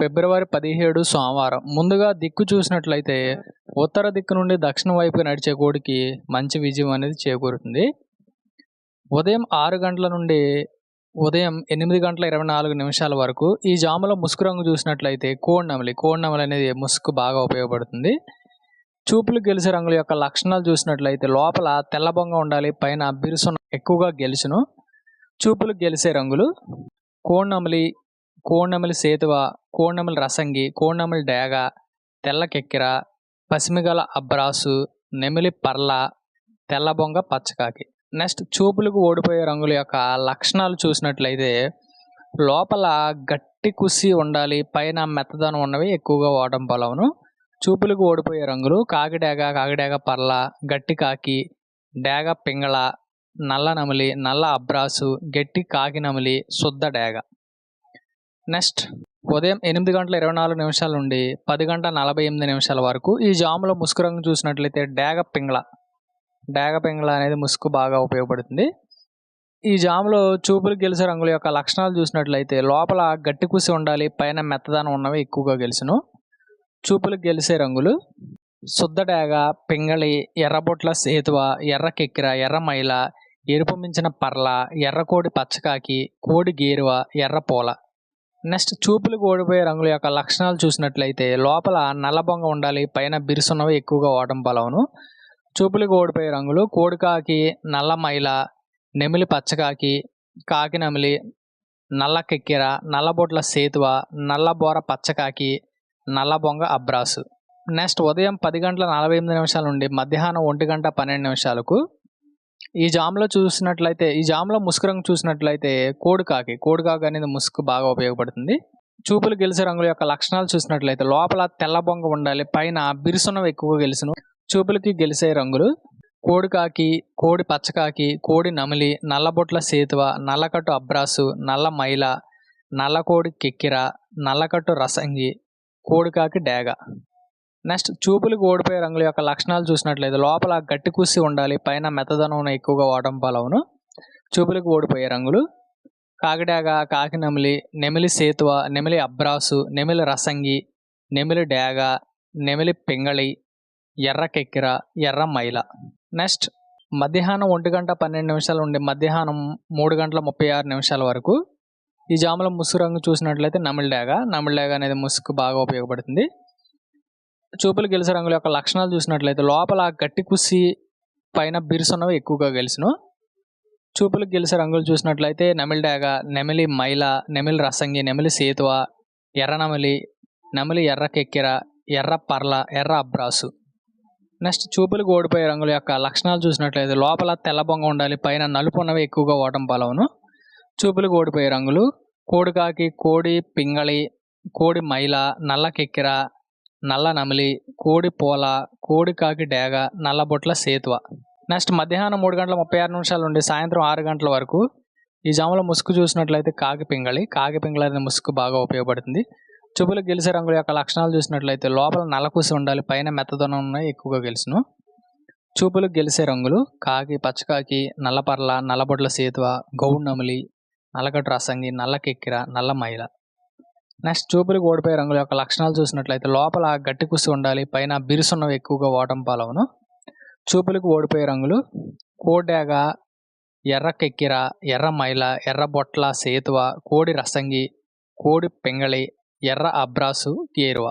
ఫిబ్రవరి 17 సోమవారం. ముందుగా దిక్కు చూసినట్లయితే ఉత్తర దిక్కు నుండి దక్షిణం వైపుకి నడిచే కోడికి మంచి విజయం అనేది చేకూరుతుంది. ఉదయం 6 గంటల నుండి ఉదయం 8:24 వరకు ఈ జాములో ముసుగు రంగు చూసినట్లయితే కోడినెమలి అనేది ముసుగు బాగా ఉపయోగపడుతుంది. చూపులు గెలిచే రంగుల యొక్క లక్షణాలు చూసినట్లయితే లోపల తెల్లబొంగ ఉండాలి, పైన బిరుసున ఎక్కువగా గెలుచును. చూపులు గెలిచే రంగులు కోడినెమలి సేతువ, కోడినెమలి రసంగి, కోడినెమలి డేగ, తెల్ల కెక్కిర, పసిమిగల అబ్రాసు, నెమిలి పర్ల, తెల్లబొంగ, పచ్చకాకి. నెక్స్ట్ చూపులకు ఓడిపోయే రంగుల యొక్క లక్షణాలు చూసినట్లయితే లోపల గట్టి కుసి ఉండాలి, పైన మెత్తదనం ఉన్నవి ఎక్కువగా వాడడం పొలవును. చూపులకు ఓడిపోయే రంగులు కాకిడేగ పర్ల, గట్టి కాకి, డేగ పింగళ, నల్ల నెమలి, నల్ల అబ్రాసు, గట్టి కాకి నెమలి, శుద్ధ డేగ. నెక్స్ట్ ఉదయం 8:24 నుండి 10:48 వరకు ఈ జాములో ముసుగు రంగు చూసినట్లయితే డేగ పింగళ అనేది ముసుగు బాగా ఉపయోగపడుతుంది. ఈ జాములో చూపులు గెలిచే రంగుల యొక్క లక్షణాలు చూసినట్లయితే లోపల గట్టి కుసి ఉండాలి, పైన మెత్తదనం ఉన్నవి ఎక్కువగా గెలుచును. చూపులకు గెలిచే రంగులు శుద్ధ డేగ, పింగళి, ఎర్రబొట్ల సేతువ, ఎర్ర కెక్కిర, ఎర్ర మైల, ఎరుపు మించిన పర్ల, ఎర్రకోడి పచ్చకాకి, కోడి గేరువ, ఎర్ర పూల. నెక్స్ట్ చూపులకు ఓడిపోయే రంగుల యొక్క లక్షణాలు చూసినట్లయితే లోపల నల్లబొంగ ఉండాలి, పైన బిరుసున్నవి ఎక్కువగా వాడడం పొలవును. చూపులకు ఓడిపోయే రంగులు కోడికాకి, నల్ల మైల, నెమిలి పచ్చకాకి, కాకి నెమిలి, నల్ల కెక్కిర, నల్లబొట్ల సేతువ, నల్లబోర పచ్చకాకి, నల్లబొంగ అబ్రాసు. నెక్స్ట్ ఉదయం 10:48 నుండి మధ్యాహ్నం 1:12 ఈ జాములో ముసుగు రంగు చూసినట్లయితే కోడికాకి అనేది ముసుగు బాగా ఉపయోగపడుతుంది. చూపులు గెలిచే రంగుల యొక్క లక్షణాలు చూసినట్లయితే లోపల తెల్లబొంగ ఉండాలి, పైన బిరుసున్నవి ఎక్కువగా గెలుచును. చూపులకి గెలిచే రంగులు కోడికాకి, కోడి పచ్చకాకి, కోడి నమిలి, నల్లబొట్ల సేతువ, నల్లకట్టు అబ్రాసు, నల్ల మైల, నల్లకోడి కెక్కిర, నల్లకట్టు రసంగి, కోడికాకి డేగ. నెక్స్ట్ చూపులకు ఓడిపోయే రంగుల యొక్క లక్షణాలు చూసినట్లయితే లోపల గట్టి కుసి ఉండాలి, పైన మెత్తదనం ఎక్కువగా వాడడం పొలవును. చూపులకు ఓడిపోయే రంగులు కాకిడేగ, కాకి నెమిలి, నెమిలి సేతువ, నెమిలి అబ్రాసు, నెమిలి రసంగి, నెమిలి డేగ, నెమిలి పింగళి, ఎర్ర కెక్కిర, ఎర్ర మైల. నెక్స్ట్ మధ్యాహ్నం 1:12 నుండి మధ్యాహ్నం 3:36 వరకు ఈ జాములో ముసుగు రంగు చూసినట్లయితే నమిలి డేగ అనేది ముసుగు బాగా ఉపయోగపడుతుంది. చూపులు గెలిచే రంగుల యొక్క లక్షణాలు చూసినట్లయితే లోపల గట్టి కుసి, పైన బిరుసున్నవి ఎక్కువగా గెలుచును. చూపులకు గెలిచే రంగులు చూసినట్లయితే నెమిలి డేగ, నెమిలి మైల, నెమిలి రసంగి, నెమిలి సేతువ, ఎర్ర నెమిలి ఎర్ర కెక్కిర, ఎర్ర పర్ల, ఎర్ర అబ్రాసు. నెక్స్ట్ చూపులకు ఓడిపోయే రంగుల యొక్క లక్షణాలు చూసినట్లయితే లోపల తెల్లబొంగ ఉండాలి, పైన నలుపు ఉన్నవి ఎక్కువగా వాడడం పొలవును. చూపులకు ఓడిపోయే రంగులు కోడికాకి, కోడి పింగళి, కోడి మైల, నల్ల కెక్కిర, నల్ల నెమలి, కోడి పూల, కోడికాకి డేగ, నల్లబొట్ల సేతువ. నెక్స్ట్ మధ్యాహ్నం 3:36 నుండి సాయంత్రం 6 గంటల వరకు ఈ జాములో ముసుగు చూసినట్లయితే కాకి పింగళి అనే ముసుగు బాగా ఉపయోగపడుతుంది. చూపులకు గెలిచే రంగుల యొక్క లక్షణాలు చూసినట్లయితే లోపల నల్లకూసి ఉండాలి, పైన మెత్తదనం ఉన్నాయి ఎక్కువగా గెలుచును. చూపులకు గెలిచే రంగులు కాకి, పచ్చకాకి, నల్లపర్ల, నల్లబొట్ల సేతువ, గౌడు నెమలి, నల్లగడ్డ రసంగి, నల్ల కెక్కిర, నల్ల మైల. నెక్స్ట్ చూపులకు ఓడిపోయే రంగుల యొక్క లక్షణాలు చూసినట్లయితే లోపల గట్టి కుసి ఉండాలి, పైన బిరుసున్నవి ఎక్కువగా వాడడం పొలవును. చూపులకు ఓడిపోయే రంగులు కోడేగ, ఎర్ర కెక్కిర, ఎర్ర మైల, ఎర్ర బొట్ల సేతువ, కోడి రసంగి, కోడి పింగళి, ఎర్ర అబ్రాసు, గేరువ.